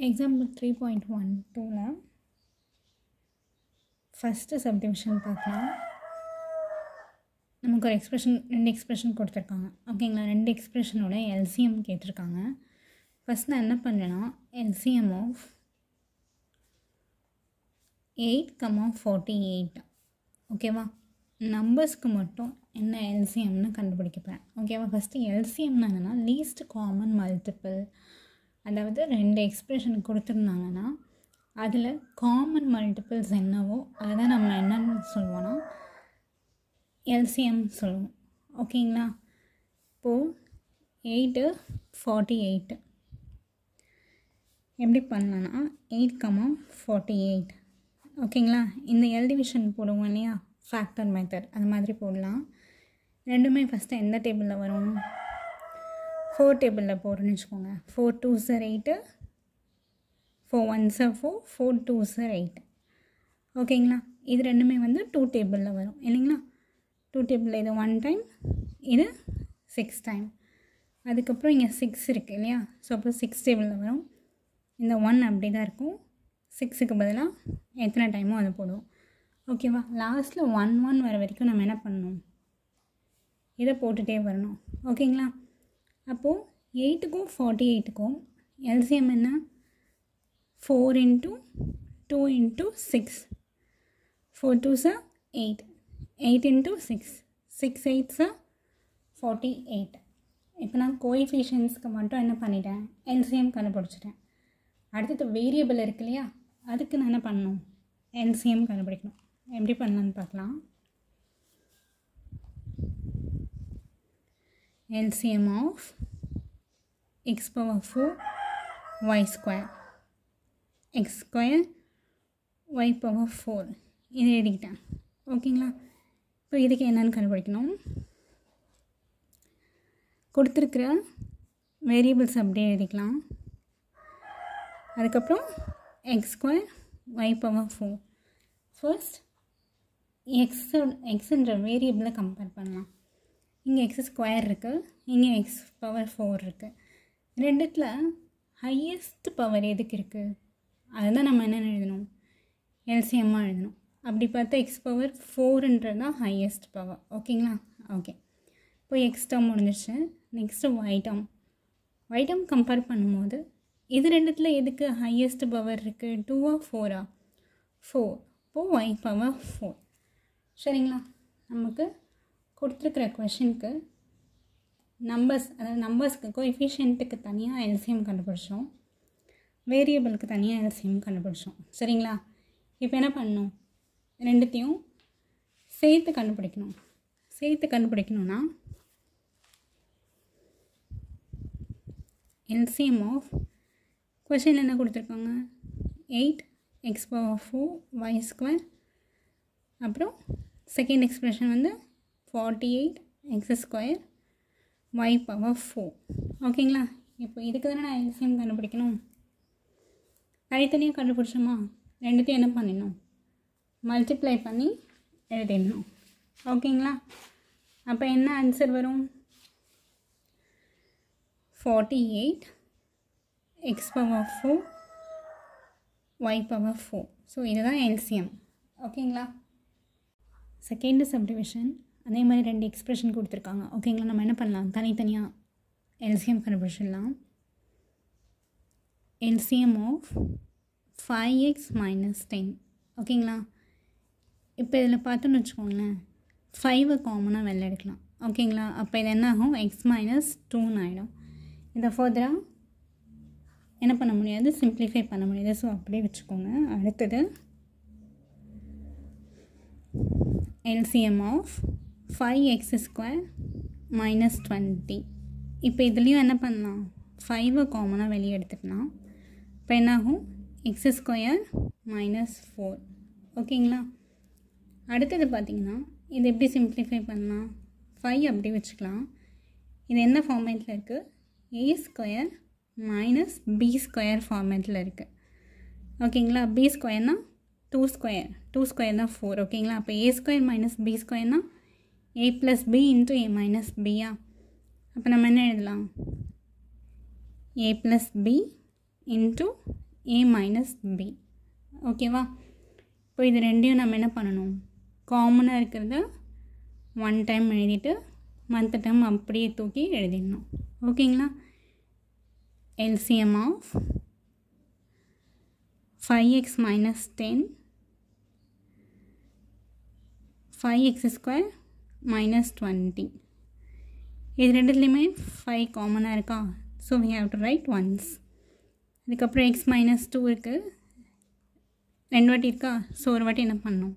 Example 3.12 first subdivision பார்க்கலாம். நமக்கு ஒரு ரெண்டு எக்ஸ்பிரஷன் கொடுத்துருக்காங்க. ஓகேங்களா, ரெண்டு எக்ஸ்பிரஷனோட எல்சிஎம் கேட்டிருக்காங்க. ஃபஸ்ட் நான் என்ன பண்ணுறேன்னா எல்சிஎம் ஆஃப் 8,48 ஓகேவா, நம்பர்ஸ்க்கு மட்டும் என்ன எல்சிஎம்னு கண்டுபிடிக்கப்பேன். ஓகேவா, ஃபஸ்ட்டு எல்சிஎம்னா என்னென்னா லீஸ்ட் காமன் மல்டிபிள். அதாவது ரெண்டு எக்ஸ்பிரஷன் கொடுத்துருந்தாங்கன்னா அதில் காமன் மல்டிபிள்ஸ் என்னவோ அதை தான் நம்ம என்னன்னு சொல்லுவோன்னா எல்சிஎம் சொல்லுவோம். ஓகேங்களா, இப்போது 8,48 எப்படி பண்ணலான்னா 8,48 ஓகேங்களா. இந்த எல் டிவிஷன் போடுவோம் இல்லையா, ஃபேக்டர் மெத்தட், அது மாதிரி போடலாம். ரெண்டுமே ஃபஸ்ட்டு எந்த டேபிளில் வரும், 4 டேபிளில் போடுறேன்னு வச்சுக்கோங்க. 4 2s are 8, 4 1s are 4, 4 2s are 8 ஓகேங்களா. இது ரெண்டுமே வந்து 2 டேபிளில் வரும் இல்லைங்களா. 2 டேபிளில் இது 1 டைம், இது 6 டைம். அதுக்கப்புறம் இங்கே 6 இருக்குது இல்லையா, ஸோ அப்போ 6 டேபிளில் வரும். இந்த 1 அப்படி தான் இருக்கும். 6க்கு பதிலாக எத்தனை டைமோ அதை போடுவோம். ஓகேவா, லாஸ்ட்டில் 1 1 வர வரைக்கும் நம்ம என்ன பண்ணணும், இதை போட்டுகிட்டே வரணும். ஓகேங்களா, அப்போது 8க்கும் 48க்கும் எல்சிஎம் என்ன, 4 × 2 × 6, 4 2s are 8, 8 × 6, 6 8s are 48. இப்போ நான் கோஎஃபிஷியன்ட்ஸ்க்கு மட்டும் என்ன பண்ணிட்டேன், எல்சிஎம் கண்டுபிடிச்சிட்டேன். அடுத்தது வேரியபிள் இருக்கு இல்லையா, அதுக்கு நான் என்ன பண்ணணும், எல்சிஎம் கண்டுபிடிக்கணும். எப்படி பண்ணலான்னு பார்க்கலாம். LCM of x power 4 y square, x square y power 4 இது எழுதிக்கிட்டேன். ஓகேங்களா, இப்போ இதுக்கு என்னென்னு கண்டுபிடிக்கணும். கொடுத்துருக்குற வேரியபிள்ஸ் அப்படியே எழுதிக்கலாம். அதுக்கப்புறம் x square y power 4. First எக்ஸுன்ற வேரியபிளை கம்பேர் பண்ணலாம். இங்கே எக்ஸ் ஸ்கொயர் இருக்குது, இங்கே எக்ஸ் பவர் 4 இருக்குது. ரெண்டுத்தில் ஹையஸ்ட் பவர் எதுக்கு இருக்குது, அதுதான் நம்ம என்னென்னு எழுதணும், எல்சிஎம்மாக எழுதணும். அப்படி பார்த்தா எக்ஸ் பவர் 4ன்றது தான் ஹையஸ்ட் பவர். ஓகேங்களா, ஓகே. இப்போ எக்ஸ் டேர்ம் முடிஞ்சிருச்சு. நெக்ஸ்ட்டு ஒய் டேர்ம் கம்பேர் பண்ணும்போது இது ரெண்டுத்தில் எதுக்கு ஹையஸ்ட் பவர் இருக்குது, 2ஆ 4ஆ, 4. இப்போது ஒய் பவர் 4. சரிங்களா, நமக்கு கொடுத்துருக்குற கொஷனுக்கு நம்பர்ஸ், அதாவது நம்பர்ஸ்க்கு கோஎஃபிஷியன்ட்டுக்கு தனியாக எல்சிஎம் கண்டுபிடிச்சோம், வேரியபிளுக்கு தனியாக எல்சிஎம் கண்டுபிடிச்சோம். சரிங்களா, இப்போ என்ன பண்ணணும், ரெண்டுத்தையும் சேர்த்து கண்டுபிடிக்கணும். சேர்த்து கண்டுபிடிக்கணும்னா எல்சிஎம் ஆஃப் கொஷின் என்ன கொடுத்துருக்காங்க, 8x power 4 y square, அப்புறம் செகண்ட் எக்ஸ்பிரஷன் வந்து 48x square y power 4. ஓகேங்களா, இப்போ இதுக்கு தானே நான் எல்சிஎம் கண்டுபிடிக்கணும். தனித்தனியாக கண்டுபிடிச்சோமா, ரெண்டுத்தையும் என்ன பண்ணிடணும், மல்டிப்ளை பண்ணி எழுதிடணும். ஓகேங்களா, அப்போ என்ன ஆன்சர் வரும், 48x power 4 y power 4. So இதுதான் எல்சிஎம். ஓகேங்களா, செகண்ட் சப்டிவிஷன் அதே மாதிரி ரெண்டு எக்ஸ்பிரஷன் கொடுத்துருக்காங்க. ஓகேங்களா, நம்ம என்ன பண்ணலாம், தனித்தனியாக எல்சிஎம் கண்டுபிடிச்சிடலாம். LCM of 5x - 10. ஓகேங்களா, இப்போ இதில் பார்த்தோன்னு வச்சுக்கோங்களேன், 5 காமனாக வெளில எடுக்கலாம். ஓகேங்களா, அப்போ இது என்ன ஆகும், x - 2ன்னு ஆகிடும். இதை ஃபர்தராக என்ன பண்ண முடியாது, சிம்ப்ளிஃபை பண்ண முடியாது. ஸோ அப்படியே வச்சுக்கோங்க. அடுத்தது எல்சிஎம் ஆஃப் 5x square - 20. இப்போ இதுலேயும் என்ன பண்ணலாம், 5 காமனாக வெளியே எடுத்துக்கலாம். இப்போ என்னாகும், x square - 4. ஓகேங்களா, அடுத்தது பார்த்திங்கன்னா இது எப்படி சிம்ப்ளிஃபை பண்ணலாம், 5 அப்படி வச்சுக்கலாம். இது என்ன ஃபார்மேட்டில் இருக்குது, a square - b square ஃபார்மேட்டில் இருக்குது. ஓகேங்களா, b ஸ்கொயர்னால் 2 ஸ்கொயர், 2 ஸ்கொயர் தான் 4. ஓகேங்களா, அப்போ a square - b ஸ்கொயர்னால் a + b × a - b-ஆ. அப்போ நம்ம என்ன எழுதலாம், a + b × a minus b. ஓகேவா? இப்போ இது ரெண்டையும் நம்ம என்ன பண்ணணும், காமனாக இருக்கிறத ஒன் டைம் எழுதிட்டு மற்ற டைம் அப்படியே தூக்கி எழுதிடணும். ஓகேங்களா? LCM of 5x minus 10, 5x square minus 20. இது ரெண்டுத்துலேயுமே 5 காமனாக இருக்கா? So we have to write once. அதுக்கப்புறம் x minus 2 இருக்குது, ரெண்டு வாட்டி இருக்கா? ஸோ ஒரு வாட்டி என்ன பண்ணணும்,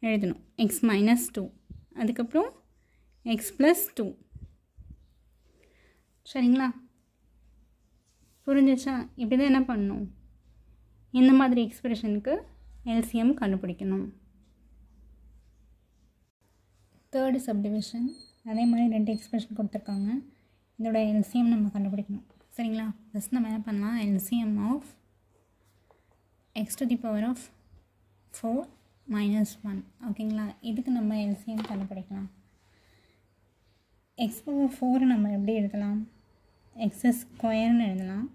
எழுதணும் x minus 2. அதுக்கப்புறம் x plus 2. சரிங்களா? புரிஞ்சிச்சா? இப்படி தான் என்ன பண்ணணும், இந்த மாதிரி எக்ஸ்பிரஷனுக்கு LCM கண்டுபிடிக்கணும். தேர்டு சப்டிவிஷன் அதே மாதிரி ரெண்டு எக்ஸ்பிரஷன் கொடுத்துருக்காங்க. இதோட LCM நம்ம கண்டுபிடிக்கணும். சரிங்களா? ஃபஸ்ட் நம்ம என்ன பண்ணலாம், LCM of x to the power of 4 minus 1. ஓகேங்களா? இதுக்கு நம்ம LCM கண்டுபிடிக்கலாம். x power 4 நம்ம எப்படி எழுதலாம், x ஸ்கொயர்னு எழுதலாம்,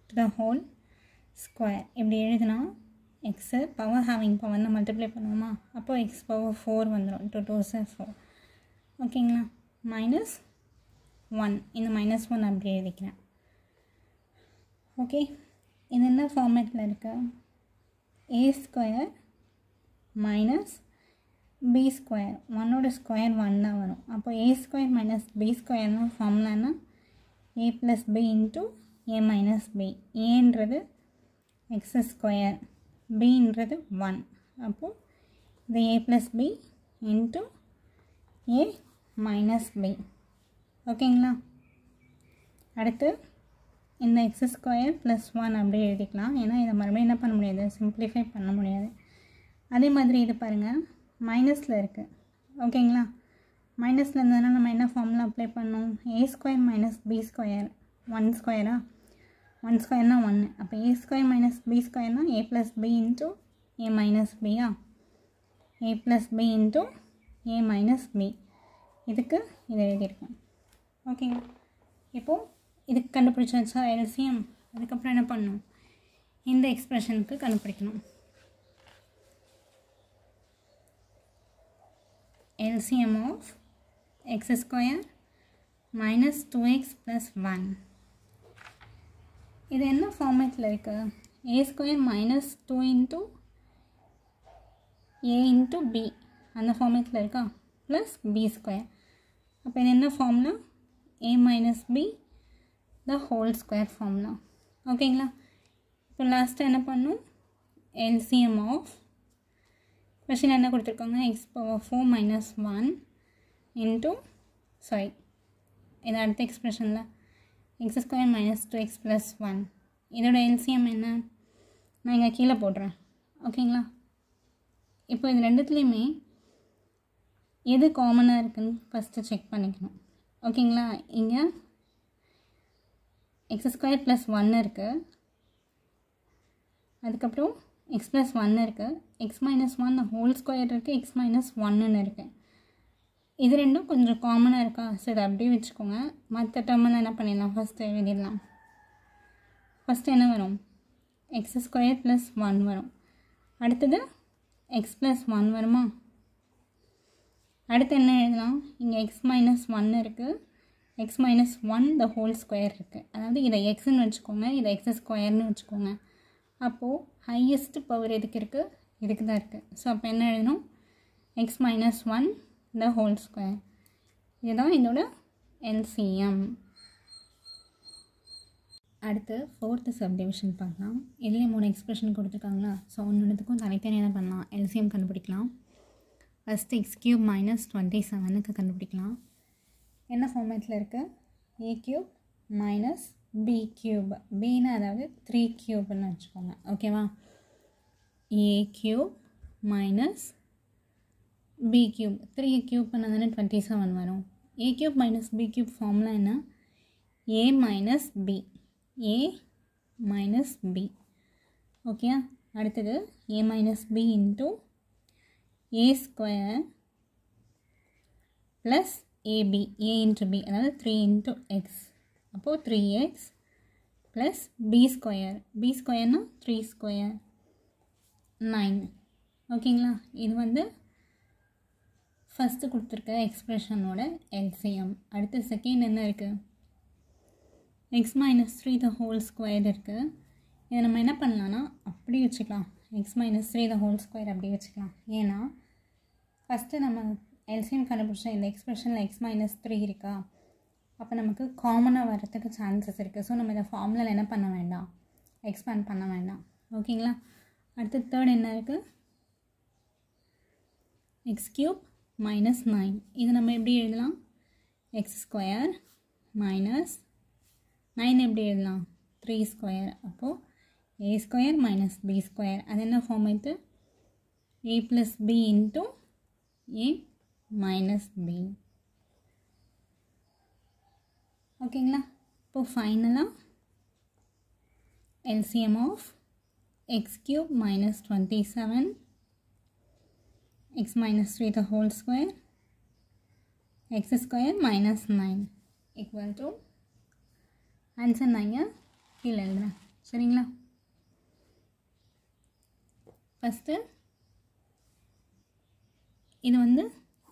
to the whole square. இப்படி எழுதுனா x பவர் ஹேவிங் பவர்னு மல்டிப்ளை பண்ணுவோமா, அப்போ x பவர் 4 வந்துடும், 2 2s 4. ஓகேங்களா? மைனஸ் 1, இந்த மைனஸ் 1 அப்படி எழுதிக்கிறேன். ஓகே, இது என்ன ஃபார்மேட்டில் இருக்கு, a square minus b square, 1ஓட ஸ்கொயர் 1 தான் வரும். அப்போ a ஸ்கொயர் மைனஸ் b ஸ்கொயர்னு ஃபார்முலானா a plus b into a minus b. ஏன்றது x ஸ்கொயர், bன்றது 1. அப்போது இது a plus b into a minus b. ஓகேங்களா? அடுத்து இந்த x ஸ்கொயர் ப்ளஸ் 1 அப்படியே எழுதிக்கலாம். ஏன்னா இதை மறுபடியும் என்ன பண்ண முடியாது, சிம்பிளிஃபை பண்ண முடியாது. அதே மாதிரி இது பாருங்கள், மைனஸில் இருக்குது. ஓகேங்களா? மைனஸில் இருந்ததுனா நம்ம என்ன ஃபார்முலா அப்ளை பண்ணோம், a square minus b square, 1 ஸ்கொயரா, 1 ஸ்கொயர்னா 1. அப்போ a ஸ்கொயர் மைனஸ் b ஸ்கொயர்னா a plus b into a minus பியா, a plus b into a minus b. இதுக்கு இதை எழுதியிருக்கேன். ஓகேங்களா? இப்போது இதுக்கு கண்டுபிடிச்சாச்சா LCM. அதுக்கப்புறம் என்ன பண்ணணும், இந்த எக்ஸ்பிரஷனுக்கு கண்டுபிடிக்கணும். LCM of x square minus 2x plus 1. இது என்ன ஃபார்மேட்டில் இருக்குது, a square minus 2 into a into b அந்த ஃபார்மேட்டில் இருக்கா, ப்ளஸ் b ஸ்கொயர். அப்போ இது என்ன formula, a minus b the whole square formula. ஓகேங்களா? இப்போ லாஸ்ட்டாக என்ன பண்ணும், LCM ஆஃப் கொஷின் என்ன கொடுத்துருக்காங்க, x power 4 minus 1 into sorry இது அடுத்த எக்ஸ்பிரஷனில் x square minus 2x plus 1. இதோட LCM என்ன, நான் இங்கே கீழே போடுறேன். ஓகேங்களா? இப்போ இது ரெண்டுத்துலேயுமே எது காமனாக இருக்குதுன்னு ஃபஸ்ட்டு செக் பண்ணிக்கணும். ஓகேங்களா? இங்கே x ஸ்கொயர் ப்ளஸ் 1 இருக்குது, அதுக்கப்புறம் x ப்ளஸ் 1 இருக்குது, x மைனஸ் 1 ஹோல் ஸ்கொயர் இருக்குது, x மைனஸ் 1ன்னு இருக்குது. இது ரெண்டும் கொஞ்சம் காமனாக இருக்கா, ஸோ இதை அப்படியே வச்சுக்கோங்க. மற்ற டேர்மெல்லாம் என்ன பண்ணிடலாம், ஃபஸ்ட்டு எழுதிடலாம். ஃபஸ்ட்டு என்ன வரும், x ஸ்கொயர் ப்ளஸ் 1 வரும். அடுத்தது x ப்ளஸ் 1 வருமா. அடுத்து என்ன எழுதலாம், இங்கே x மைனஸ் 1 இருக்குது, x minus 1 the whole square இருக்குது. அதாவது இதை எக்ஸ்ன்னு வச்சுக்கோங்க, இதை x ஸ்கொயர்னு வச்சுக்கோங்க. அப்போது ஹையஸ்ட் பவர் எதுக்கு இருக்குது, இதுக்கு தான் இருக்குது. ஸோ அப்போ என்ன எழுதணும், x minus 1 the whole square. இதுதான் இதோட LCM. அடுத்து ஃபோர்த்து சப்டிவிஷன் பார்க்கலாம். இதுலேயே 3 எக்ஸ்பிரஷன் கொடுத்துருக்காங்களா, ஸோ ஒன்றுத்துக்கும் தனித்தனியாக என்ன பண்ணலாம், LCM கண்டுபிடிக்கலாம். ஃபஸ்ட்டு x கியூப் மைனஸ் 27க்கு கண்டுபிடிக்கலாம். என்ன ஃபார்மேட்டில் இருக்குது, a cube minus b cube, bனா அதாவது 3 கியூப்னு வச்சுக்கோங்க. ஓகேவா? a cube minus b cube, 3 cube பண்ணாதானே 27 வரும். a cube minus b cube formula என்ன, a minus b, a minus b. Okay, அடுத்தது a minus b into a square plus ab, a into b, அதாவது 3 இன்ட்டு x. அப்போது 3x plus b square. B ஸ்கொயர்னால் 3 square 9. ஓகேங்களா? இது வந்து first கொடுத்துருக்க எக்ஸ்ப்ரெஷனோட LCM. அடுத்து second என்ன இருக்குது? X minus 3 the whole square இருக்குது. இதை நம்ம என்ன பண்ணலான்னா அப்படி வச்சுக்கலாம். X minus 3 the whole square அப்படி வச்சுக்கலாம். ஏன்னா ஃபஸ்ட்டு நம்ம எல்சிஎம் கண்டுபிடிச்ச இந்த எக்ஸ்ப்ரெஷனில் எக்ஸ் மைனஸ் 3 இருக்கா, அப்போ நமக்கு காமனாக வரத்துக்கு சான்சஸ் இருக்குது. ஸோ நம்ம இதை ஃபார்முலாவில் என்ன பண்ண வேண்டாம், எக்ஸ்பேண்ட் பண்ண வேண்டாம். ஓகேங்களா? அடுத்து தேர்ட் என்ன இருக்குது? X cube minus 9. இது நம்ம எப்படி எழுதலாம்? எக்ஸ் ஸ்கொயர் மைனஸ் 9 எப்படி எழுதலாம்? 3 ஸ்கொயர். அப்போது A square minus B square. அது என்ன ஃபார்ம் ஆயிட்டு? A plus B into A minus B. ஓகேங்களா? இப்போது ஃபைனலாக LCM of x cube minus 27 x minus 3 the whole square x square minus 9 equal to answer நான் இங்கே கீழே எழுதுறேன். சரிங்களா? ஃபஸ்ட்டு இது வந்து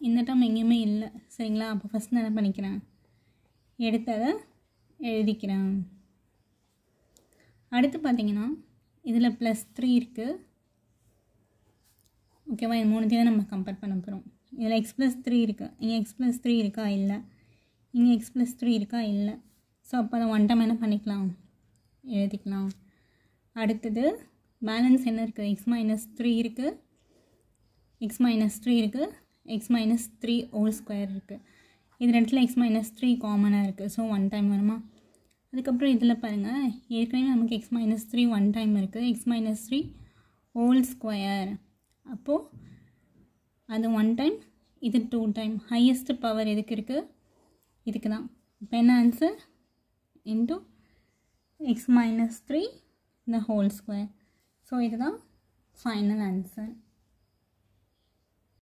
இந்த டம் எங்கேயுமே இல்லை. சரிங்களா? அப்போ ஃபஸ்ட் நான் என்ன பண்ணிக்கிறேன், எடுத்ததை எழுதிக்கிறேன். அடுத்து பார்த்தீங்கன்னா இதில் ப்ளஸ் 3 இருக்குது. ஓகேவா? இது மூணுத்தையும் தான் நம்ம கம்பேர் பண்ண போகிறோம். இதில் எக்ஸ் ப்ளஸ் 3 இருக்குது. இங்கே எக்ஸ் ப்ளஸ் 3 இருக்கா? இல்லை. இங்கே எக்ஸ் ப்ளஸ் 3 இருக்கா? இல்லை. ஸோ அப்போ அதை ஒன் டைம் என்ன பண்ணிக்கலாம், எழுதிக்கலாம். அடுத்தது பேலன்ஸ் என்ன இருக்குது? எக்ஸ் மைனஸ் 3 இருக்குது, எக்ஸ் மைனஸ் 3 இருக்குது, எக்ஸ் மைனஸ் 3 ஹோல் ஸ்கொயர் இருக்குது. இது ரெண்டில் எக்ஸ் மைனஸ் 3 காமனாக இருக்குது. ஸோ ஒன் டைம் வருமா? அதுக்கப்புறம் இதில் பாருங்கள், ஏற்கனவே நமக்கு எக்ஸ் மைனஸ் 3 ஒன் டைம் இருக்குது. X minus 3 whole square. அப்போது அது ஒன் டைம், இது 2 டைம். ஹையஸ்ட் பவர் எதுக்கு இருக்குது? இதுக்கு தான். இப்போ என்ன answer? Into X minus 3 the whole square. So இதுதான் ஃபைனல் ஆன்சர்.